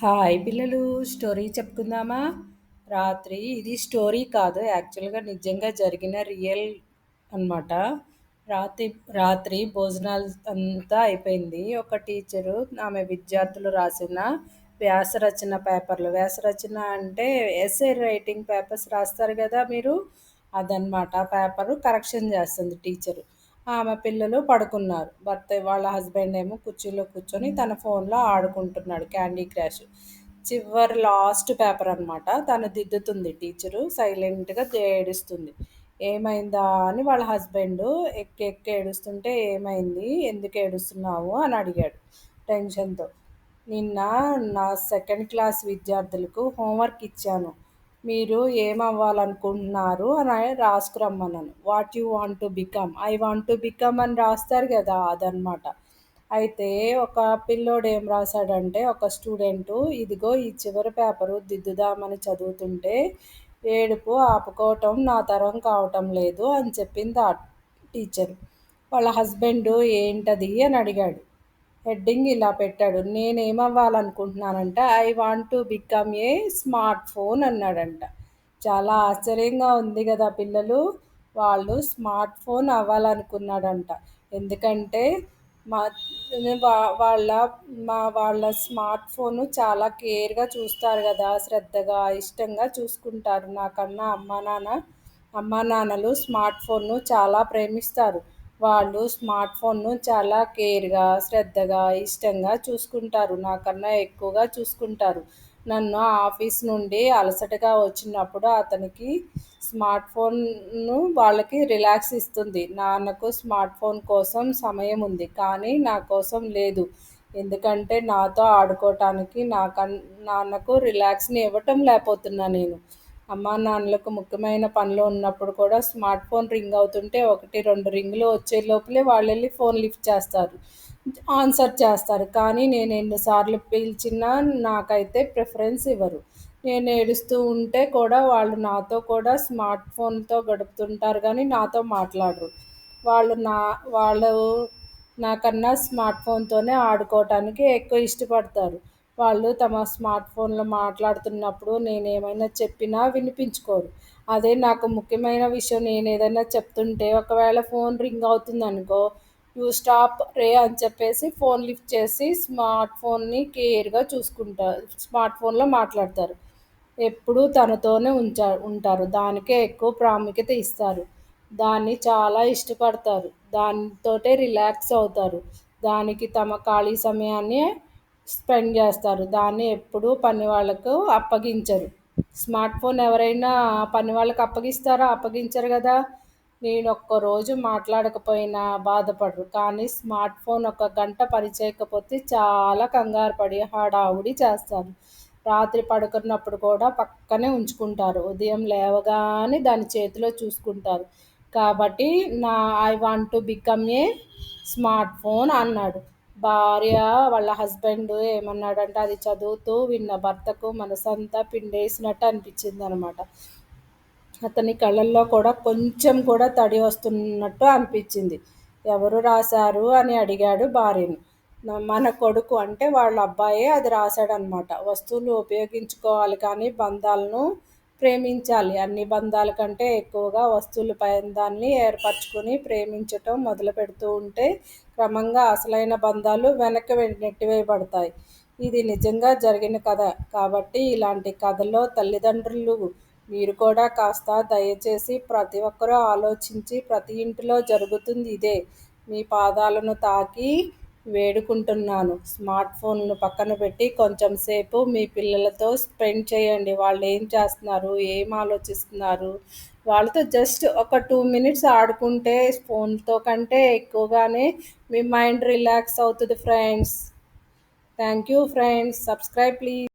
Hi పిల్లలు, story చెప్పుకుందామా? రాత్రి ఇది స్టోరీ కాదు, యాక్చువల్గా నిజంగా జరిగిన రియల్ అన్నమాట. రాత్రి రాత్రి భోజనాలు అంతా అయిపోయింది. ఒక టీచరు ఆమె విద్యార్థులు రాసిన వ్యాసరచన అంటే ఎస్ఏ రైటింగ్ పేపర్స్ రాస్తారు కదా మీరు, అదనమాట. పేపరు కరెక్షన్ చేస్తుంది టీచరు. ఆమె పిల్లలు పడుకున్నారు. వాళ్ళ హస్బెండ్ ఏమో కుర్చీలో కూర్చొని తన ఫోన్లో ఆడుకుంటున్నాడు క్యాండీ క్రాష్. చివరి లాస్ట్ పేపర్ అనమాట. తను దిద్దుతుంది టీచరు, సైలెంట్గా ఏడుస్తుంది. ఏమైందా అని వాళ్ళ హస్బెండ్ ఎక్కి ఎక్కి ఏడుస్తుంటే, ఏమైంది, ఎందుకు ఏడుస్తున్నావు అని అడిగాడు టెన్షన్తో. నిన్న నా సెకండ్ క్లాస్ విద్యార్థులకు హోంవర్క్ ఇచ్చాను. మీరు ఏమవ్వాలనుకుంటున్నారు అని రాసుకురమ్మన్నాను. What you want to become, I want to become అని రాస్తారు కదా, అదనమాట. అయితే ఒక పిల్లోడు ఏం రాశాడంటే, ఒక స్టూడెంటు, ఇదిగో ఈ చివరి పేపరు దిద్దుదామని చదువుతుంటే ఏడుపు ఆపుకోవటం నా తరం కావటం లేదు అని చెప్పింది ఆ టీచర్. వాళ్ళ హస్బెండ్ ఏంటది అని అడిగాడు. హెడ్డింగ్ ఇలా పెట్టాడు, నేనేమవ్వాలనుకుంటున్నానంటే I want to become a smart phone అన్నాడంట. చాలా ఆశ్చర్యంగా ఉంది కదా పిల్లలు. వాళ్ళు స్మార్ట్ ఫోన్ అవ్వాలనుకున్నాడంట. ఎందుకంటే మా వాళ్ళ వాళ్ళ స్మార్ట్ ఫోను చాలా కేర్గా చూస్తారు కదా, శ్రద్ధగా ఇష్టంగా చూసుకుంటారు. నాకన్నా అమ్మా నాన్నలు స్మార్ట్ ఫోన్ను చాలా ప్రేమిస్తారు. వాళ్ళు స్మార్ట్ ఫోన్ను చాలా కేర్గా, శ్రద్ధగా, ఇష్టంగా చూసుకుంటారు. నాకన్నా ఎక్కువగా చూసుకుంటారు. నన్ను ఆఫీస్ నుండి అలసటగా వచ్చినప్పుడు అతనికి స్మార్ట్ ఫోన్ను వాళ్ళకి రిలాక్స్ ఇస్తుంది. నాన్నకు స్మార్ట్ ఫోన్ కోసం సమయం ఉంది, కానీ నా కోసం లేదు. ఎందుకంటే నాతో ఆడుకోవటానికి నాన్నకు రిలాక్స్ని ఇవ్వటం లేకపోతున్నా నేను. అమ్మా నాన్నలకు ముఖ్యమైన పనులు ఉన్నప్పుడు కూడా స్మార్ట్ ఫోన్ రింగ్ అవుతుంటే 1, 2 రింగులు వచ్చే లోపలే వాళ్ళు వెళ్ళి ఫోన్ లిఫ్ట్ చేస్తారు, ఆన్సర్ చేస్తారు. కానీ నేను ఎన్నిసార్లు పిలిచినా నాకైతే ప్రిఫరెన్స్ ఇవ్వరు. నేను ఏడుస్తూ ఉంటే కూడా వాళ్ళు నాతో కూడా స్మార్ట్ ఫోన్తో గడుపుతుంటారు, కానీ నాతో మాట్లాడరు. వాళ్ళు వాళ్ళు నాకన్నా స్మార్ట్ ఫోన్తోనే ఆడుకోవటానికి ఎక్కువ ఇష్టపడతారు. వాళ్ళు తమ స్మార్ట్ ఫోన్లో మాట్లాడుతున్నప్పుడు నేనేమైనా చెప్పినా వినిపించుకోరు. అదే నాకు ముఖ్యమైన విషయం నేను ఏదైనా చెప్తుంటే ఒకవేళ ఫోన్ రింగ్ అవుతుందనుకో, యూ స్టాప్ రే అని చెప్పేసి ఫోన్ లిఫ్ట్ చేసి స్మార్ట్ ఫోన్ని కేర్గా చూసుకుంటారు, స్మార్ట్ ఫోన్లో మాట్లాడతారు. ఎప్పుడూ తనతోనే ఉంటారు. దానికే ఎక్కువ ప్రాముఖ్యత ఇస్తారు. దాన్ని చాలా ఇష్టపడతారు. దానితోటే రిలాక్స్ అవుతారు. దానికి తమ ఖాళీ సమయాన్ని స్పెండ్ చేస్తారు. దాన్ని ఎప్పుడూ పని వాళ్ళకు అప్పగించరు. స్మార్ట్ ఫోన్ ఎవరైనా పని వాళ్ళకి అప్పగిస్తారా? అప్పగించరు కదా. నేను ఒక్కరోజు మాట్లాడకపోయినా బాధపడరు, కానీ స్మార్ట్ ఫోన్ ఒక గంట పనిచేయకపోతే చాలా కంగారు పడి హడావుడి చేస్తారు. రాత్రి పడుకున్నప్పుడు కూడా పక్కనే ఉంచుకుంటారు. ఉదయం లేవగానే దాని చేతిలో చూసుకుంటారు. కాబట్టి I want to become a smart phone అన్నాడు. భార్య వాళ్ళ హస్బెండ్ ఏమన్నాడంటే, అది చదువుతూ విన్న భర్తకు మనసంతా పిండేసినట్టు అనిపించింది అనమాట. అతని కళ్ళల్లో కూడా కొంచెం కూడా తడి వస్తున్నట్టు అనిపించింది. ఎవరు రాశారు అని అడిగాడు భార్యను. మన కొడుకు అంటే వాళ్ళ అబ్బాయే అది రాశాడనమాట. వస్తువులు ఉపయోగించుకోవాలి, కానీ బంధాలను ప్రేమించాలి. అన్ని బంధాల కంటే ఎక్కువగా వస్తువుల బంధాన్ని ఏర్పరచుకొని ప్రేమించటం మొదలు పెడుతూ ఉంటే క్రమంగా అసలైన బంధాలు వెనక్కి నెట్టివేయబడతాయి. ఇది నిజంగా జరిగిన కథ. కాబట్టి ఇలాంటి కథలో తల్లిదండ్రులు మీరు కూడా కాస్త దయచేసి ప్రతి ఒక్కరూ ఆలోచించి, ప్రతి ఇంటిలో జరుగుతుంది ఇదే. మీ పాదాలను తాకి వేడుకుంటున్నాను. స్మార్ట్ ఫోన్ను పక్కన పెట్టి కొంచెం సేపు మీ పిల్లలతో స్పెండ్ చేయండి. వాళ్ళు ఏం చేస్తున్నారు, ఏం ఆలోచిస్తున్నారు, వాళ్ళతో జస్ట్ ఒక 2 minutes ఆడుకుంటే ఫోన్తో కంటే ఎక్కువగానే మీ మైండ్ రిలాక్స్ అవుతుంది friends. Thank you friends. Subscribe please.